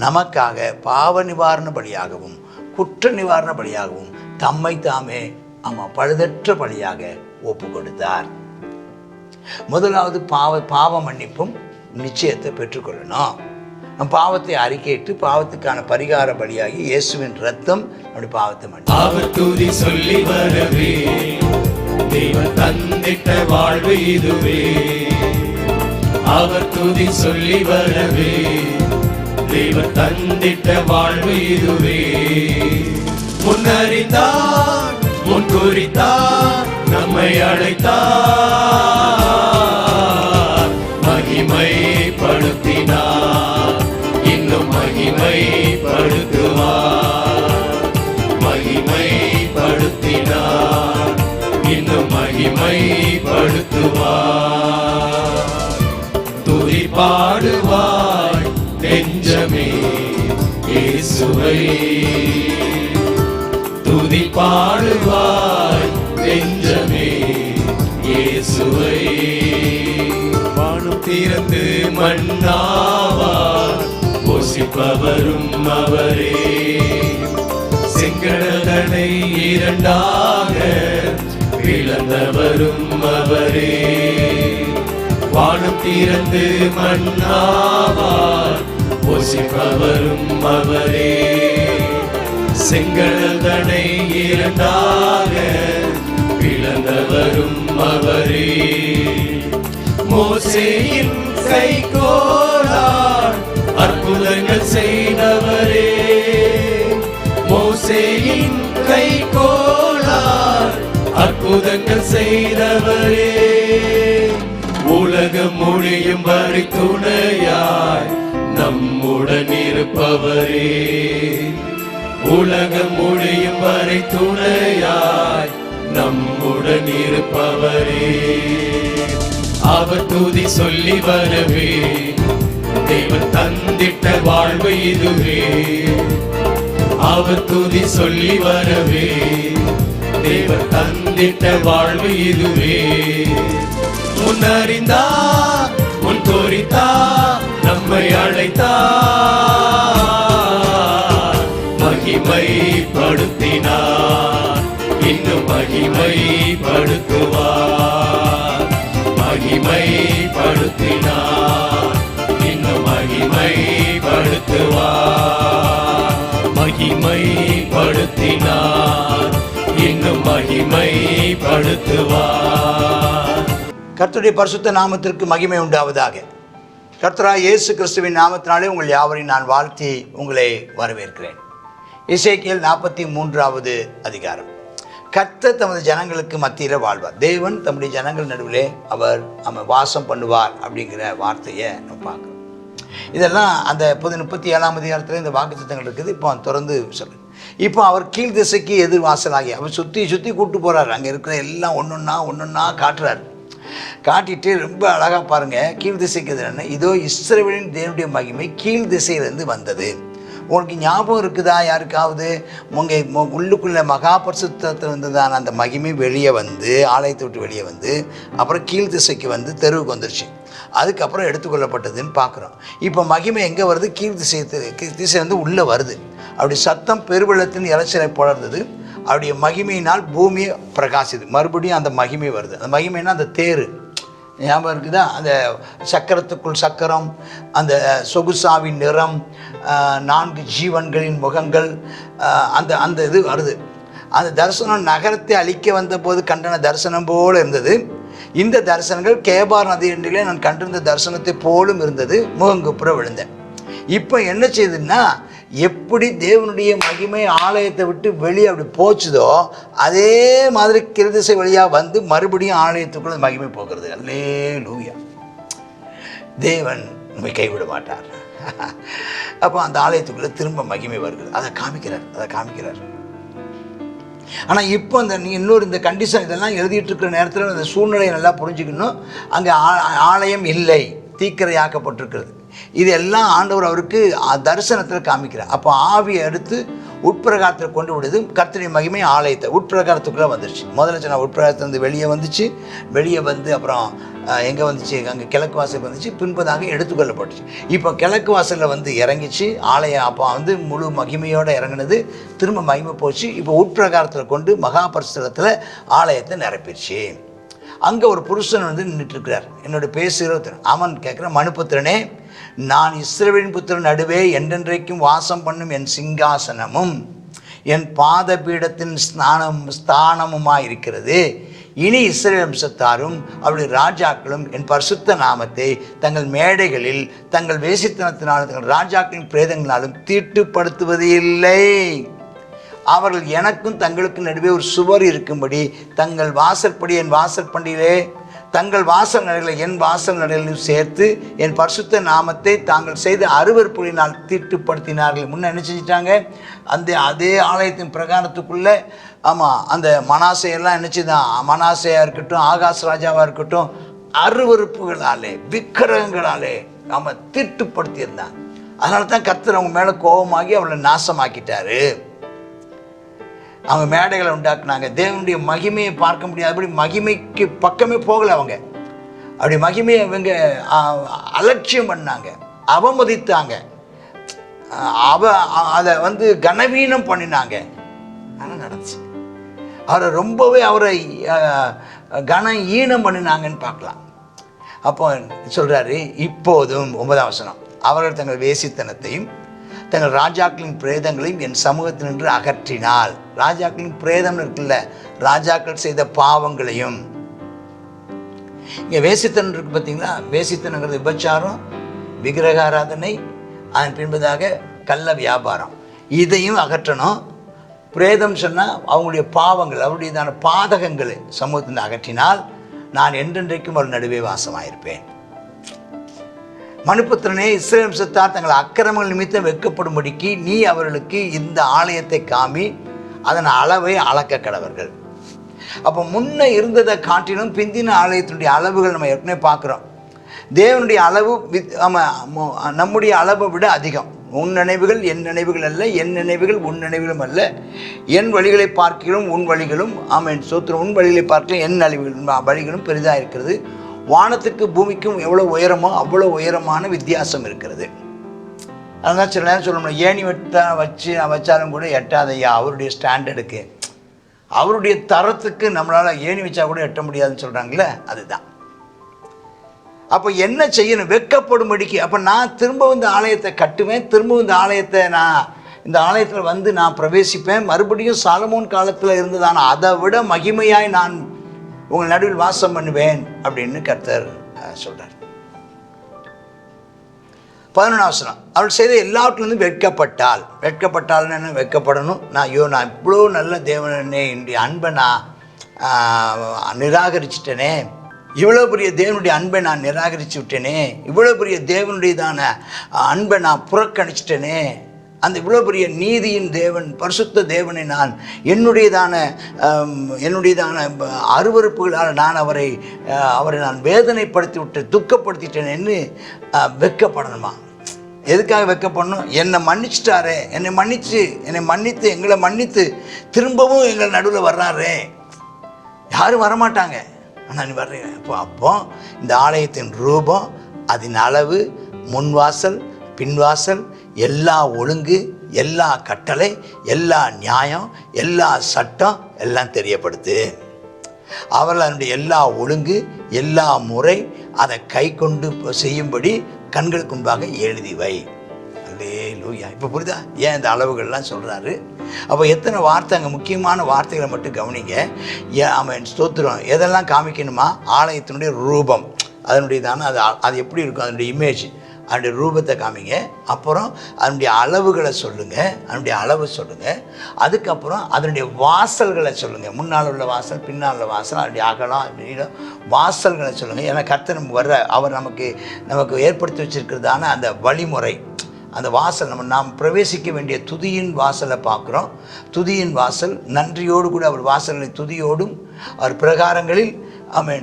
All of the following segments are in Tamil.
நமக்காக பாவ நிவாரண பலியாகவும் குற்ற நிவாரண பலியாகவும் தம்மை தாமே பழுதற்ற பலியாக ஒப்பு கொடுத்தார். முதலாவது பாவ மன்னிப்பும் நிச்சயத்தை பெற்றுக்கொள்ளணும். நம் பாவத்தை அறிக்கையிட்டு பாவத்துக்கான பரிகார பலியாகி இயேசுவின் ரத்தம் நம்முடைய பாவத்தை மன்னித்து சொல்லி வரவே தேவன் தந்திட்ட வாழ்வு இதுவே. அவர் துதி சொல்லி வரவே தேவன் தந்திட்ட வாழ்வு இதுவே. முன்னறிந்தார் முன் குறித்தார் நம்மை அழைத்தார். மகிமைப்படுத்தினார் இன்னும் மகிமைப்படுத்துவார். மகிமைப்படுத்தினார் இன்னும் மகிமைப்படுத்துவார். துதி பாடுவாய் நெஞ்சமே இயேசுவை. துதி பாடுவாய் நெஞ்சமே இயேசுவை. வானம் திறந்து மண்ணாவார் போஷிப்பவரும் அவரே. செங்கடலை இரண்டாக பிளந்தவரும் அவரே. வானம் திறந்து மண்ணாவார் போஷிப்பவரும் அவரே. செங்கடலை இரண்டாக பிளந்தவரும் அவரே. மோசேயின் கைகோலால் அற்புதங்கள் செய்தவரே. மோசேயின் கைகோலால் அற்புதங்கள் செய்தவரே. உலகம் முடியும் வரை துணையாய் நம்முடன் இருப்பவரே. உலகம் முடியும் வரை துணையாய் நம்முடன் இருப்பவரே. அவர் துதி சொல்லி வரவே தேவன் தந்திட்ட வாழ்வு இதுவே. அவர் துதி சொல்லி வரவே தேவன் தந்திட்ட வாழ்வு இதுவே. முன்னறிந்தார் முன் குறித்தார் நம்மை அழைத்தார். மகிமைப்படுத்தினார் இன்னும் மகிமைப்படுத்துவார். மகிமைப்படுத்தினார் இன்னும் மகிமைப்படுத்துவார். மகிமைப்படுத்தினார் இன்னும் மகிமைப்படுத்துவார். கர்த்தருடைய பரிசுத்த நாமத்திற்கு மகிமை உண்டாவதாக. கர்த்தராகிய இயேசு கிறிஸ்துவின் நாமத்தினாலே உங்கள் யாவரையும் நான் வாழ்த்தி உங்களை வரவேற்கிறேன். எசேக்கியேல் 43வது அதிகாரம். கர்த்தர் தமது ஜனங்களுக்கு மத்தியில் வாழ்வார். தேவன் தம்முடைய ஜனங்கள் நடுவிலே அவர் வாசம் பண்ணுவார் அப்படிங்கிற வார்த்தையை நம்ம பார்க்குறோம். இதெல்லாம் அந்த 37ஆம் அதிகாரத்தில் இந்த வாக்குத்தத்தங்கள் இருக்குது. இப்போ தொடர்ந்து சொல்லு. இப்போ அவர் கீழ் திசைக்கு எதிர் வாசலாகி அவர் சுற்றி கூப்பிட்டு போகிறார். அங்கே இருக்கிற எல்லாம் ஒன்றொன்னா காட்டுறார். காட்டிட்டு ரொம்ப அழகாக பாருங்கள். கீழ் திசைக்கு எதிரான இதோ இஸ்ரவேலின் தேவனுடைய மகிமை கீழ் திசையிலேருந்து வந்தது. உங்களுக்கு ஞாபகம் இருக்குதா? யாருக்காவது உங்கள் உள்ளுக்குள்ளே மகா பரிசுத்தத்தில் இருந்ததான அந்த மகிமை வெளியே வந்து ஆலயத்தை விட்டு வெளியே வந்து அப்புறம் கீழ் திசைக்கு வந்து தெருவுக்கு வந்துருச்சு. அதுக்கப்புறம் எடுத்துக்கொள்ளப்பட்டதுன்னு பார்க்குறோம். இப்போ மகிமை எங்கே வருது? கீழ் திசை வந்து உள்ளே வருது. அப்படி சத்தம் பெருவெள்ளத்தின் இறைச்சலை போடுறது. அவருடைய மகிமையினால் பூமியை பிரகாசிது. மறுபடியும் அந்த மகிமை வருது. அந்த மகிமைன்னா அந்த தேர் ஞாபகம் இருக்குதா? அந்த சக்கரத்துக்குள் சக்கரம், அந்த சொகுசாவின் நிறம், 4 ஜீவன்களின் முகங்கள், அந்த இது வருது. அந்த தரிசனம் நகரத்தை அழிக்க வந்த போது கண்டன தரிசனம் போல இருந்தது. இந்த தரிசனங்கள் கேபார் நதியிலே நான் கண்டிருந்த தரிசனத்தை போலும் இருந்தது. முகங்குப்புற விழுந்தேன். இப்போ என்ன செய்யுதுன்னா, எப்படி தேவனுடைய மகிமை ஆலயத்தை விட்டு வெளியே அப்படி போச்சுதோ அதே மாதிரி கிழதிசை வழியாக வந்து மறுபடியும் ஆலயத்துக்குள்ள மகிமை போகிறது. அல்லேலூயா. தேவன் நம்மை கைவிட மாட்டார். அப்போ அந்த ஆலயத்துக்குள்ளே திரும்ப மகிமை வருகிறது. அதை காமிக்கிறார். ஆனால் இப்போ இன்னொரு இந்த கண்டிஷன் இதெல்லாம் எழுதிட்டு இருக்கிற நேரத்தில் அந்த சூழ்நிலையை நல்லா புரிஞ்சுக்கணும். அங்கே ஆலயம் இல்லை, தீக்கிரையாக்கப்பட்டிருக்கிறது. இதெல்லாம் ஆண்டவர் அவருக்கு தரிசனத்தில் காமிக்கிறார். அப்போ ஆவியை எடுத்து உட்பிரகாரத்தில் கொண்டு விடுது. கர்த்தருடைய மகிமை ஆலயத்தை உட்பிரகாரத்துக்குள்ளே வந்துருச்சு. முதல்ல சொன்ன உட்பிரகாரத்துலேருந்து வெளியே வந்துச்சு. வெளியே வந்து அப்புறம் எங்கே வந்துச்சு, அங்கே கிழக்கு வாசல் வந்துச்சு, பின்பதாக எடுத்துக்கொள்ளப்பட்டுச்சு. இப்போ கிழக்கு வாசலில் வந்து இறங்கிச்சு ஆலயம். அப்போ வந்து முழு மகிமையோடு இறங்கினது, திரும்ப மகிமை போச்சு. இப்போ உட்பிரகாரத்தில் கொண்டு மகாபரிசுத்தலத்தில் ஆலயத்தை நிரப்பிடுச்சு. அங்கே ஒரு புருஷன் வந்து நின்றுட்டுருக்கிறார். என்னோட பேசுகிற அவன் கேட்குற, மனுபுத்திரனே, நான் இஸ்ரவேலின் புத்திரன் நடுவே என்றென்றைக்கும் வாசம் பண்ணும் என் சிங்காசனமும் என் பாதபீடத்தின் ஸ்தானமுமாய் இருக்கிறது. இனி இஸ்ரவேல் வம்சத்தாரும் அவருடைய ராஜாக்களும் என் பரிசுத்த நாமத்தை தங்கள் மேடைகளில் தங்கள் வேசித்தனத்தினாலும் தங்கள் ராஜாக்களின் பிரேதங்களாலும் தீட்டுப்படுத்துவது இல்லை. அவர்கள் எனக்கும் தங்களுக்கும் நடுவே ஒரு சுவர் இருக்கும்படி தங்கள் வாசற்படி என் வாசற்பண்டியிலே தங்கள் வாசல் நடைகளை என் வாசல் நடைகளையும் சேர்த்து என் பரிசுத்த நாமத்தை தாங்கள் செய்த அருவருப்புகளினால் தீட்டுப்படுத்தினார்கள். முன்ன என்ன செஞ்சிட்டாங்க, அதே ஆலயத்தின் பிரகாரத்துக்குள்ளே அந்த மனாசையெல்லாம் நினச்சிதான், மனாசையாக இருக்கட்டும், ஆகாஷ் ராஜாவாக இருக்கட்டும், அருவருப்புகளாலே விக்கிரகங்களாலே தீட்டுப்படுத்தியிருந்தான். அதனால தான் கர்த்தர் அவங்க மேலே கோபமாகி அவளை நாசமாக்கிட்டாரு. அவங்க மேடைகளை உண்டாக்குனாங்க. தேவனுடைய மகிமையை பார்க்க முடியாதபடி மகிமைக்கு பக்கமே போகலை. அவங்க அப்படி மகிமையை அவங்க அலட்சியம் பண்ணாங்க, அவமதித்தாங்க, அதை வந்து கனவீனம் பண்ணினாங்க. ஆனால் நடந்துச்சு. அவரை ரொம்பவே ஈனம் பண்ணினாங்கன்னு பார்க்கலாம். அப்போ சொல்கிறாரு, இப்போதும் 9ஆம் வசனம், அவர்கள் தங்கள் வேசித்தனத்தையும் தங்கள் ராஜாக்களின் பிரேதங்களையும் என் சமூகத்தில் நின்று அகற்றினால். ராஜாக்களின் பிரேதம் இருக்குல்ல, ராஜாக்கள் செய்த பாவங்களையும். இங்கே வேசித்தனம் இருக்கு பார்த்தீங்களா? வேசித்தனங்கிறது விபச்சாரம், விக்கிரக ஆராதனை, அதன் பின்பதாக கள்ள வியாபாரம். இதையும் அகற்றணும். பிரேதம் சொன்னால் அவங்களுடைய பாவங்கள், அவருடையதான பாதகங்களை சமூகத்தில் அகற்றினால் நான் என்றென்றைக்கும் அவர் நடுவே வாசமாயிருப்பேன். மனுபுத்திரனே, இஸ்ரவேல் வம்சத்தார் தங்கள் அக்கிரமங்கள் நிமித்தம் வெட்கப்படும்படிக்கு நீ அவர்களுக்கு இந்த ஆலயத்தை காமி அதன் அளவை அளக்க கடவர்கள். அப்போ முன்ன இருந்ததை காட்டிலும் பிந்தின ஆலயத்தினுடைய அளவுகள் நம்ம ஏற்கனவே பார்க்குறோம். தேவனுடைய அளவு நம்முடைய அளவை விட அதிகம். உன் நினைவுகள் என் நினைவுகள் அல்ல, என் நினைவுகள் உன் நினைவுகளும் அல்ல. என் வழிகளை பார்க்கிறோம் உன் வழிகளும், சோத்திரம், உன் வழிகளை பார்க்கிறோம் என் வழிகளும் பெரிதாக இருக்கிறது. வானத்துக்கு பூமிக்கும் எவ்வளோ உயரமோ அவ்வளோ உயரமான வித்தியாசம் இருக்கிறது. அதனால் சில நேரம் சொல்லணும், ஏணி வச்சாலும் கூட எட்டாதையா அவருடைய ஸ்டாண்டர்டுக்கு, அவருடைய தரத்துக்கு நம்மளால் ஏணி வச்சா கூட எட்ட முடியாதுன்னு சொல்கிறாங்களே, அதுதான். அப்போ என்ன செய்யணும்? வெட்கப்படும்படிக்கு. அப்போ நான் திரும்ப இந்த ஆலயத்தை கட்டுவேன், திரும்ப இந்த ஆலயத்தில் வந்து நான் பிரவேசிப்பேன். மறுபடியும் சாலமோன் காலத்தில் இருந்ததான அதை விட மகிமையாய் நான் உங்கள் நடுவில் வாசம் பண்ணுவேன் அப்படின்னு கர்த்தர் சொல்கிறார். 11ஆம் வசனம், அவள் செய்த எல்லாவற்றிலிருந்து வெட்கப்பட்டாள்னு என்ன? வெட்கப்படணும். நான் இவ்வளோ நல்ல தேவனே, என்னுடைய அன்பை நான் நிராகரிச்சிட்டேனே, இவ்வளோ பெரிய தேவனுடைய அன்பை நான் நிராகரித்து விட்டேனே, இவ்வளோ பெரிய தேவனுடையதான அன்பை நான் புறக்கணிச்சிட்டேனே, அந்த இவ்வளோ பெரிய நீதியின் தேவன், பரிசுத்த தேவனை நான் என்னுடையதான அருவருப்புகளால் நான் அவரை நான் வேதனைப்படுத்தி விட்டேன், துக்கப்படுத்திட்டேன்னு வெட்கப்படணுமா? எதுக்காக வெட்கப்படணும்? என்னை மன்னிச்சிட்டாரே, என்னை மன்னித்து எங்களை மன்னித்து திரும்பவும் எங்கள் நடுவில் வர்றாரே. யாரும் வரமாட்டாங்க, ஆனால் நீ வர்றீங்க. அப்போ இந்த ஆலயத்தின் ரூபம், அதன் அளவு, முன்வாசல் பின்வாசல், எல்லா ஒழுங்கு, எல்லா கட்டளை, எல்லா நியாயம், எல்லா சட்டம் எல்லாம் தெரியப்படுத்து. அவர்கள் அதனுடைய எல்லா ஒழுங்கு, எல்லா முறை அதை கை கொண்டு செய்யும்படி கண்களுக்கு முன்பாக எழுதி வை. அல்லேலூயா. இப்போ புரியுதா ஏன் இந்த அளவுகள்லாம் சொல்கிறாரு? அப்போ எத்தனை வார்த்தை அங்கே, முக்கியமான வார்த்தைகளை மட்டும் கவனிங்க. ஸ்தோத்திரம். எதெல்லாம் காமிக்கணுமா? ஆலயத்தினுடைய ரூபம், அதனுடையதான அது எப்படி இருக்கும், அதனுடைய இமேஜ், அதனுடைய ரூபத்தை காமிங்க. அப்புறம் அதனுடைய அளவுகளை சொல்லுங்கள், அதனுடைய அளவு சொல்லுங்கள். அதுக்கப்புறம் அதனுடைய வாசல்களை சொல்லுங்கள். முன்னால் உள்ள வாசல், பின்னால் உள்ள வாசல், அதனுடைய அகலம், நீளம், வாசல்களை சொல்லுங்கள். ஏன்னா கர்த்தர் அவர் நமக்கு ஏற்படுத்தி வச்சிருக்கிறதான அந்த வழிமுறை, அந்த வாசல், நாம் பிரவேசிக்க வேண்டிய துதியின் வாசலை பார்க்குறோம். துதியின் வாசல், நன்றியோடு கூட அவர் வாசல்களை துதியோடும் அவர் பிரகாரங்களில்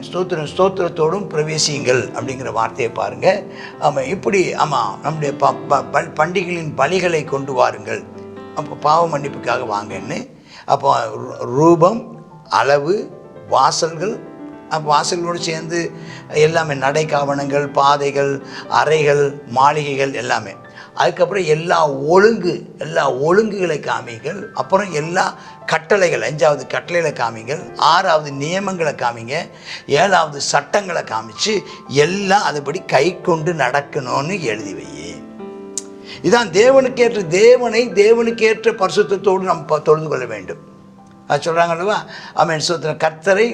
ஸ்தோத்திரத்தோடும் பிரவேசியுங்கள் அப்படிங்கிற வார்த்தையை பாருங்கள். இப்படி நம்முடைய பண்டிகைகளின் பலிகளை கொண்டு வாருங்கள், அப்போ பாவ மன்னிப்புக்காக வாங்கன்னு. அப்போ ரூபம், அளவு, வாசல்கள், வாசல்களோடு சேர்ந்து எல்லாமே நடைக்காவணங்கள், பாதைகள், அறைகள், மாளிகைகள் எல்லாமே. அதுக்கப்புறம் எல்லா ஒழுங்குகளை காமிங்கள். அப்புறம் எல்லா கட்டளைகள், 5வது கட்டளைகளை காமிங்கள், 6வது நியமங்களை காமிங்க, 7வது சட்டங்களை காமிச்சு எல்லாம் அதுபடி கை கொண்டு நடக்கணும்னு எழுதி வை. இதான் தேவனுக்கேற்ற பரிசுத்தத்தோடு நம்ம தொழுது கொள்ள வேண்டும். அது சொல்கிறாங்க அல்லவா? ஆமென். ஸ்தோத்திரம். கர்த்தரை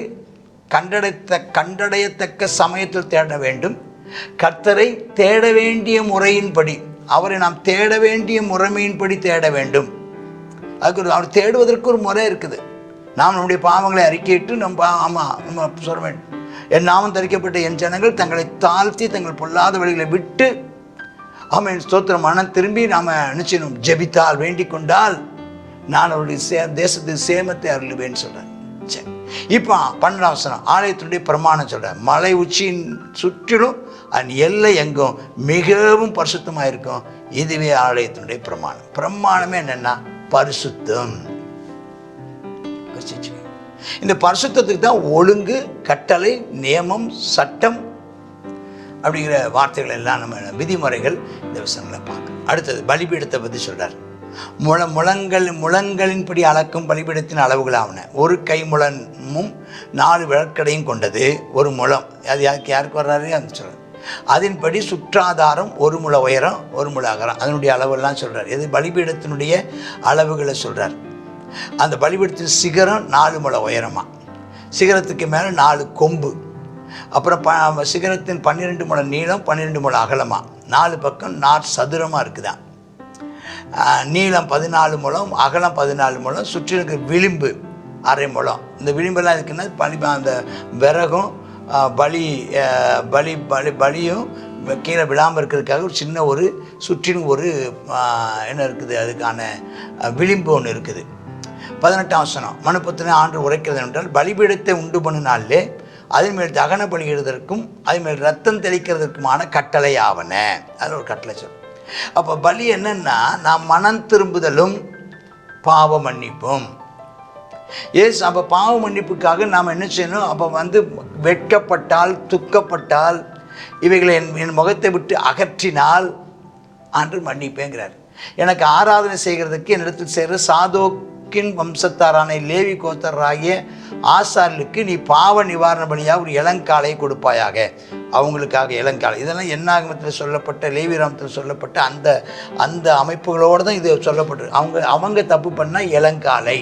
கண்டடையத்தக்க சமயத்தில் தேட வேண்டும். கர்த்தரை தேட வேண்டிய முறையின்படி, அவரை நாம் தேட வேண்டிய முறைமையின்படி தேட வேண்டும். அதுக்கு அவர் தேடுவதற்கு ஒரு முறை இருக்குது. நாம் நம்முடைய பாவங்களை அறிக்கையிட்டு நம்ம சொல்ல வேண்டும். என் நாமம் தரிக்கப்பட்ட என் ஜனங்கள் தங்களை தாழ்த்தி தங்கள் பொல்லாத வழிகளை விட்டு ஆமென் ஸ்தோத்திரம் மனம் திரும்பி நாம் நிச்சயம் ஜெபித்தால், வேண்டிக் கொண்டால் நான் அவருடைய தேசத்துக்கு சேமத்தை அருளுவேன்னு சொல்கிறேன். சரி, இப்போ 12ஆம் வசனம் ஆலயத்தினுடைய பிரமாணம் சொல்கிறேன். மலை உச்சியின் சுற்றிலும் அதன் எல்லை எங்கும் மிகவும் பரிசுத்தமாக இருக்கும். இதுவே ஆலயத்தினுடைய பிரமாணமே என்னென்னா பரிசுத்தம். இந்த பரிசுத்தத்துக்கு தான் ஒழுங்கு, கட்டளை, நியமம், சட்டம் அப்படிங்கிற வார்த்தைகள் எல்லாம் நம்ம விதிமுறைகள் இந்த விஷயங்களை பார்க்கணும். அடுத்தது பலிபீடத்தை பற்றி சொல்கிறார். முழங்களின்படி அளக்கும் பலிபீடத்தின் அளவுகளாவன. ஒரு கை முழமும் 4 விளக்கடையும் கொண்டது. ஒரு முழம், அது யாருக்கு வர்றாரு அந்த சொல்கிறார். அதன்படி சுற்றாதாரம் 1 முழ உயரம், 1 முழ அகரம், அதனுடைய அளவெல்லாம் சொல்கிறார். இது பலிபீடத்தினுடைய அளவுகளை சொல்கிறார். அந்த பலிபீடத்தின் சிகரம் 4 முழ உயரமாக, சிகரத்துக்கு மேலே 4 கொம்பு, அப்புறம் சிகரத்தின் 12 முழ நீளம், 12 முழ அகலமாக, 4 பக்கம் சதுரமாக இருக்குதான். நீளம் 14 முழம், அகலம் 14 முழம், சுற்றி இருக்கிற விளிம்பு 1/2 முழம். இந்த விளிம்பெல்லாம் இருக்குன்னா அந்த விறகும் பலியும் கீழே விழாமல் இருக்கிறதுக்காக ஒரு சின்ன சுற்றிலும் என்ன இருக்குது, அதுக்கான விளிம்பு ஒன்று இருக்குது. 18ஆம் வசனம் மனுபுத்திரனே ஆண்டு உரைக்கிறது என்றால், பலிபீடத்தை உண்டு பண்ணினாலே அதன் மேல் தகன பலியிடுவதற்கும் அதன் மேல் ரத்தம் தெளிக்கிறதுக்குமான கட்டளை ஆவன. அதில் ஒரு கட்டளை சொல். அப்போ பலி என்னன்னா, நாம் மனம் திரும்புதலும் பாவ மன்னிப்பும். அப்போ பாவ மன்னிப்புக்காக நாம் என்ன செய்யணும்? அப்போ வெட்கப்பட்டால், துக்கப்பட்டால், இவைகளை என் முகத்தை விட்டு அகற்றினால் அன்று மன்னிப்பேங்கிறார். எனக்கு ஆராதனை செய்கிறதுக்கு என்னிடத்தில் செய்கிற சாதோக்கின் வம்சத்தாரான லேவி கோத்தராகிய ஆசாரியர்களுக்கு நீ பாவ நிவாரண பலியாக ஒரு இளங்காலை கொடுப்பாயாக. அவங்களுக்காக இளங்காலை. இதெல்லாம் என்னாகமத்தில் சொல்லப்பட்ட, லேவிராமத்தில் சொல்லப்பட்ட அந்த அமைப்புகளோடு தான் இது சொல்லப்பட்டிருக்கு. அவங்க தப்பு பண்ணால் இளங்காலை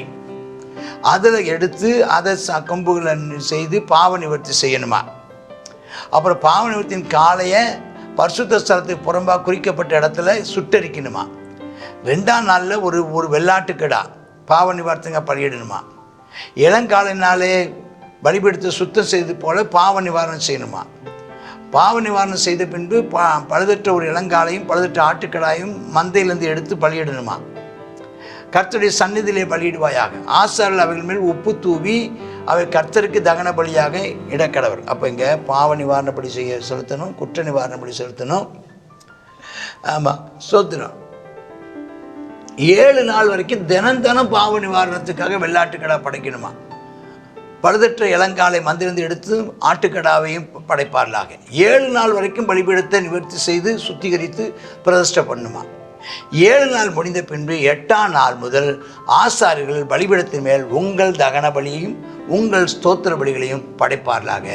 அதில் எடுத்து அதை கொம்புகளை செய்து பாவ நிவர்த்தி செய்யணுமா. அப்புறம் பாவ நிவர்த்தியின் காலையை பரிசுத்த ஸ்தலத்துக்கு புறம்பாக குறிக்கப்பட்ட இடத்துல சுட்டரிக்கணுமா. 2ஆம் நாளில் ஒரு வெள்ளாட்டுக்கடா பாவ நிவாரணங்க பலியிடணுமா. இளங்காலினாலே பலிபீடத்தை சுத்தம் செய்து போல பாவ நிவாரணம் செய்யணுமா. பாவ நிவாரணம் செய்த பின்பு பழுதற்ற ஒரு இளங்காலையும் பழுதற்ற ஆட்டுக்கடாயும் மந்தையிலிருந்து எடுத்து பலியிடணுமா. கர்த்தருடைய சந்நிதியிலே பலியிடுவாயாக. ஆசாரியர்கள் அவைகள் மேல் உப்பு தூவி அவை கர்த்தருக்கு தகன பலியாக இடக்கடவர். அப்போ இங்கே பாவ நிவாரண பலி செலுத்தணும், குற்ற நிவாரண பலி செலுத்தணும். ஆமாம், சோத்திரம். 7 நாள் வரைக்கும் தினம் பாவ நிவாரணத்துக்காக வெள்ளாட்டுக்கடா படைக்கணுமா. பழுதற்ற இளங்காலை மந்திலிருந்து எடுத்து ஆட்டுக்கடாவையும் படைப்பார்களாக. 7 நாள் வரைக்கும் பலிபீடத்தை நிவர்த்தி செய்து சுத்திகரித்து பிரதிஷ்டை பண்ணுமா. 7 நாள் முடிந்த பின்பு 8ஆம் நாள் முதல் ஆசாரியர்கள் பலிபீடத்தின் மேல் உங்கள் தகன பலியையும் உங்கள் ஸ்தோத்திர பலிகளையும் படைப்பார்களாக.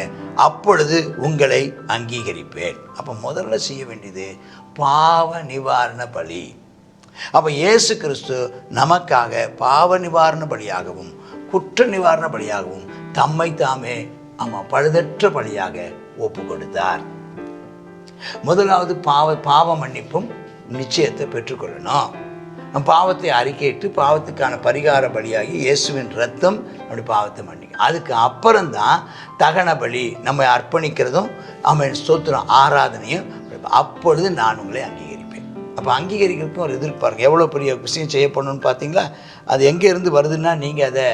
அப்பொழுது உங்களை அங்கீகரிப்பேன். அப்போ முதல்ல செய்ய வேண்டியது பாவ நிவாரண பலி. அப்போ இயேசு கிறிஸ்து நமக்காக பாவ நிவாரண பலியாகவும் குற்ற நிவாரண பலியாகவும் தம்மை தாமே பழுதற்ற பலியாக ஒப்பு கொடுத்தார். முதலாவது பாவ மன்னிப்பும் நிச்சயத்தை பெற்றுக்கொள்ளணும். நம் பாவத்தை அறிக்கையிட்டு பாவத்துக்கான பரிகார பலியாகி இயேசுவின் ரத்தம் நம்முடைய பாவத்தை மன்னிக்கும். அதுக்கு அப்புறம்தான் தகன பலி நம்ம அர்ப்பணிக்கிறதும் ஸ்தோத்திரம் ஆராதனையும். அப்பொழுது நான் உங்களை அங்கீகரிப்பேன். அப்போ அங்கீகரிக்கிறதுக்கும் ஒரு எதிர்பார்க்க எவ்வளோ பெரிய விஷயம் செய்யப்படணும்னு பார்த்தீங்களா. அது எங்கேருந்து வருதுன்னா நீங்கள் அதை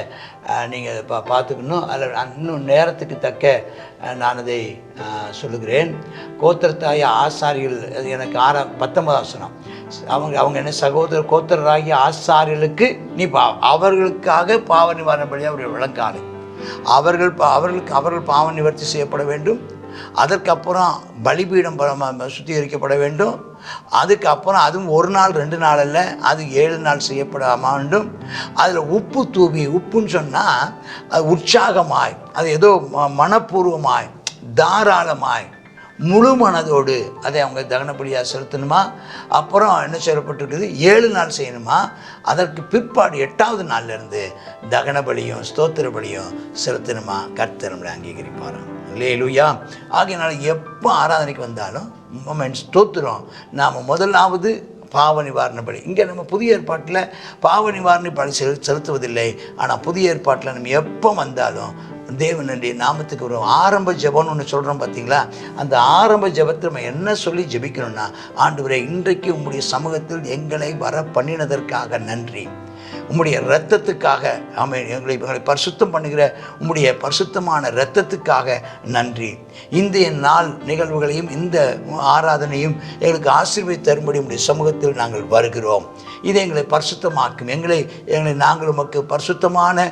பார்த்துக்கணும். அதில் இன்னும் நேரத்துக்கு தக்க நான் அதை சொல்லுகிறேன். கோத்திரத்தாய ஆசாரியர்கள், அது எனக்கு 19 வசனம். அவங்க என்ன கோத்திரராகிய ஆசாரியர்களுக்கு நீ அவர்களுக்காக பாவ நிவாரண பலியாக ஒரு விளங்காலை அவர்கள் பாவ நிவர்த்தி செய்யப்பட வேண்டும். அதற்கப்புறம் பலிபீடம் சுத்திகரிக்கப்பட வேண்டும். அதுக்கப்புறம் அதுவும் 1 நாள் 2 நாள் அல்ல, அது 7 நாள் செய்யப்பட வேண்டும். அதில் உப்பு தூவி, உப்புன்னு சொன்னால் அது உற்சாகமாய், அது ஏதோ மனப்பூர்வமாய், தாராளமாய், முழு மனதோடு அதை அவங்க தகனபலியாக செலுத்தணுமா. அப்புறம் என்ன செய்யப்பட்டிருக்குது, 7 நாள் செய்யணுமா. அதற்கு பிற்பாடு 8வது நாள்லேருந்து தகனபலியும் ஸ்தோத்திர பலியும் செலுத்தணுமா. கர்த்தர் நம்மளை அங்கீகரிப்பார். அல்லேலூயா. ஆகையினால எப்போ ஆராதனைக்கு வந்தாலும் ஸ்தோத்திரம் நாம் முதலாவது பாவ நிவாரண பலி. இங்கே நம்ம புதிய ஏற்பாட்டில் பாவ நிவாரண பலி செலுத்துவதில்லை. ஆனால் புதிய ஏற்பாட்டில் நம்ம எப்போ வந்தாலும் தேவனுடைய நாமத்துக்கு ஒரு ஆரம்ப ஜெபம்னு ஒன்று சொல்கிறோம் பார்த்தீங்களா. அந்த ஆரம்ப ஜெபத்தை நம்ம என்ன சொல்லி ஜெபிக்கணும்னா, ஆண்டவரே, இன்றைக்கு உம்முடைய சமூகத்தில் எங்களை வர பண்ணினதற்காக நன்றி. உம்முடைய இரத்தத்துக்காக எங்களை பரிசுத்தம் பண்ணுகிற உம்முடைய பரிசுத்தமான இரத்தத்துக்காக நன்றி. இந்த நாள் நிகழ்வுகளையும் இந்த ஆராதனையும் எங்களுக்கு ஆசீர்வதித்து தரும்படி உம்முடைய சமூகத்தில் நாங்கள் வருகிறோம். இதை எங்களை பரிசுத்தமாக்கும். எங்களை நாங்கள் உமக்கு பரிசுத்தமான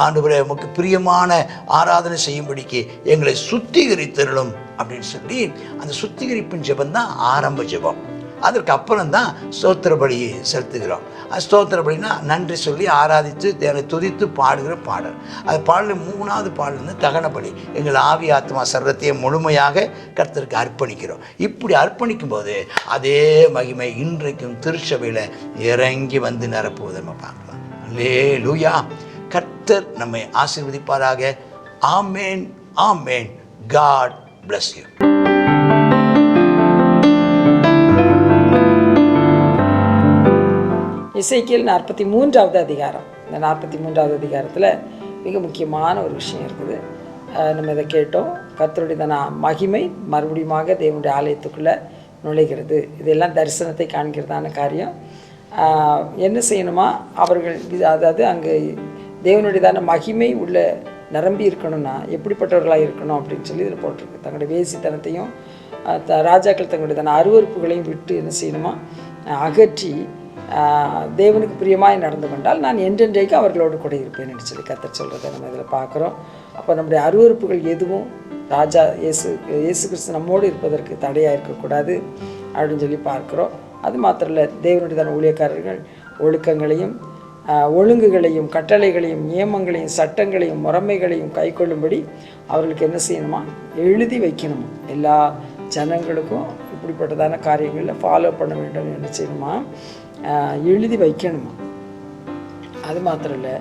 ஆண்டவரே, உமக்கு பிரியமான ஆராதனை செய்யும்படிக்கு எங்களை சுத்திகரித்தருளும் அப்படின்னு சொல்லி அந்த சுத்திகரிப்பின் ஜெபம் தான் ஆரம்ப ஜெபம். அதற்கு அப்புறம் தான் ஸ்தோத்திர பலியை செலுத்துகிறோம். ஸ்தோத்திர பலினா நன்றி சொல்லி ஆராதித்து தேவனை துதித்து பாடுகிற பாடல். அது பாடல் 3வது பாடல் வந்து தகன பலி. எங்கள் ஆவி ஆத்மா சர்வத்தையும் முழுமையாக கர்த்தருக்கு அர்ப்பணிக்கிறோம். இப்படி அர்ப்பணிக்கும் போது அதே மகிமை இன்றைக்கும் திருச்சபையில் இறங்கி வந்து நிரப்புவதை நம்ம பார்க்கலாம். அல்லேலூயா. கர்த்தர் நம்மை ஆசீர்வதிப்பாராக. ஆமேன், ஆமேன். God bless you. எசேக்கியேல் 43வது அதிகாரம். இந்த 43வது அதிகாரத்தில் மிக முக்கியமான ஒரு விஷயம் இருக்குது. நம்ம இதை கேட்டோம். கர்த்தருடைய மகிமை மறுபடியுமாக தேவனுடைய ஆலயத்துக்குள்ளே நுழைகிறது. இதெல்லாம் தரிசனத்தை காண்கிறதான காரியம். என்ன செய்யணுமா, அவர்கள் அதாவது அங்கே தேவனுடையதான மகிமை உள்ள நிரம்பி இருக்கணும்னா எப்படிப்பட்டவர்களாக இருக்கணும் அப்படின்னு சொல்லி இதில் போட்டிருக்கு. தங்களுடைய வேசித்தனத்தையும் ராஜாக்கள் தங்களுடையதான அருவறுப்புகளையும் விட்டு என்ன செய்யணுமா, அகற்றி தேவனுக்கு பிரியமாய் நடந்து கொண்டால் நான் என்றென்றைக்கு அவர்களோடு கூட இருப்பேன்னு சொல்லி கர்த்தர் சொல்கிறத நம்ம இதில் பார்க்குறோம். அப்போ நம்முடைய அருவறுப்புகள் எதுவும் ராஜா இயேசு கிறிஸ்து நம்மோடு இருப்பதற்கு தடையாக இருக்கக்கூடாது அப்படின்னு சொல்லி பார்க்குறோம். அது மாத்திரம் இல்லை, தேவனுடையதான ஊழியக்காரர்கள் ஒழுக்கங்களையும் ஒழுங்குகளையும் கட்டளைகளையும் நியமங்களையும் சட்டங்களையும் முறைமைகளையும் கை கொள்ளும்படி அவர்களுக்கு என்ன செய்யணுமா, எழுதி வைக்கணுமா. எல்லா ஜனங்களுக்கும் இப்படிப்பட்டதான காரியங்களில் ஃபாலோ பண்ண வேண்டும் என்ன செய்யணுமா, எழுதி வைக்கணுமா. அது மாத்திரம் இல்லை,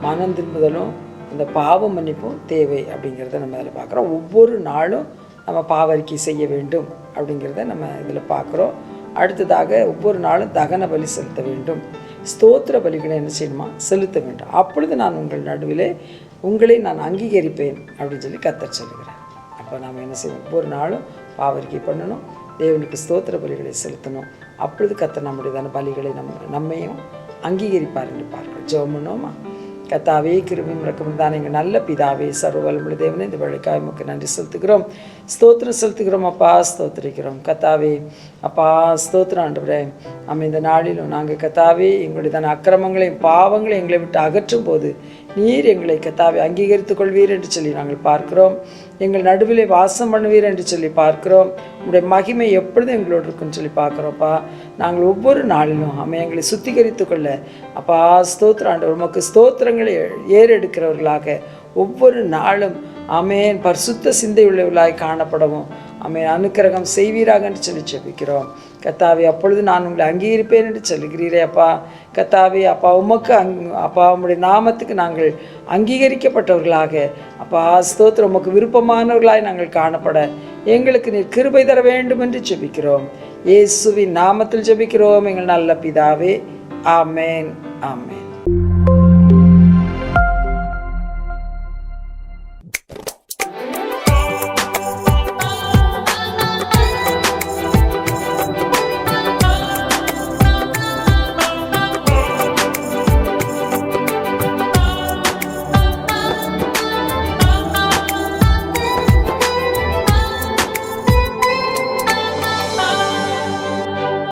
மனம் திரும்புதலும் இந்த பாவ மன்னிப்பும் தேவை அப்படிங்கிறத நம்ம இதில் பார்க்குறோம். ஒவ்வொரு நாளும் நம்ம பாவறிக்கை செய்ய வேண்டும் அப்படிங்கிறத நம்ம இதில் பார்க்குறோம். அடுத்ததாக ஒவ்வொரு நாளும் தகன பலி செலுத்த வேண்டும். ஸ்தோத்திர பலிகளை என்ன செய்யணுமா, செலுத்த வேண்டும். அப்பொழுது நான் உங்கள் நடுவிலே உங்களை நான் அங்கீகரிப்பேன் அப்படின்னு சொல்லி கர்த்தர் சொல்லுகிறார். அப்போ நாம் என்ன செய்யணும், ஒவ்வொரு நாளும் பாவறிக்கை பண்ணணும், தேவனுக்கு ஸ்தோத்திர பலிகளை செலுத்தணும். அப்பொழுது கர்த்தர் நம்முடையதான பலிகளை நம்மையும் அங்கீகரிப்பார் என்று பார்க்கிறோம். ஜெபம் பண்ணுவோமா. கர்த்தாவே, கிருபையும் இரக்கமும் தானே எங்கள் நல்ல பிதாவே, சர்வ வல்லமையுள்ள தேவனே, இந்த வேளைக்காய் உமக்கு நன்றி செலுத்துகிறோம், ஸ்தோத்திரம் செலுத்துகிறோம். அப்பா ஸ்தோத்திரிக்கிறோம். கர்த்தாவே, அப்பா ஸ்தோத்திரம் ஆண்டவரே. நம்ம இந்த நாளிலும் நாங்கள் கர்த்தாவே எங்களுடைய அக்கிரமங்களையும் பாவங்களையும் எங்களை விட்டு அகற்றும் போது நீர் எங்களை கர்த்தாவே அங்கீகரித்துக் கொள்வீர் என்று சொல்லி நாங்கள் பார்க்கிறோம். எங்கள் நடுவிலே வாசம் பண்ணுவீர் என்று சொல்லி பார்க்கிறோம். உங்களுடைய மகிமை எப்பொழுதும் எங்களோடு இருக்குன்னு சொல்லி பார்க்குறோம்ப்பா. நாங்கள் ஒவ்வொரு நாளிலும் எங்களை சுத்திகரித்து கொள்ள அப்பா ஸ்தோத்திரம் ஆண்டவர், உமக்கு ஸ்தோத்திரங்களை ஏறெடுக்கிறவர்களாக ஒவ்வொரு நாளும் ஆமென் பரிசுத்த சிந்தை உள்ளவர்களாய் காணப்படவும் ஆமென் அனுக்கிரகம் செய்வீராக என்று சொல்லி ஜெபிக்கிறோம். கர்த்தாவே, அப்பொழுது நான் உங்களை அங்கீகரிப்பேன் என்று சொல்லுகிறீரே அப்பா. கர்த்தாவே, அப்பா உமக்கு அப்பா உம்முடைய நாமத்துக்கு நாங்கள் அங்கீகரிக்கப்பட்டவர்களாக அப்பா ஸ்தோத்திரம் உமக்கு விருப்பமானவர்களாய் நாங்கள் காணப்பட எங்களுக்கு நீர் கிருபை தர வேண்டும் என்று ஜெபிக்கிறோம். இயேசுவின் நாமத்தில் ஜெபிக்கிறோம் எங்கள் நல்ல பிதாவே. ஆமென், ஆமென்.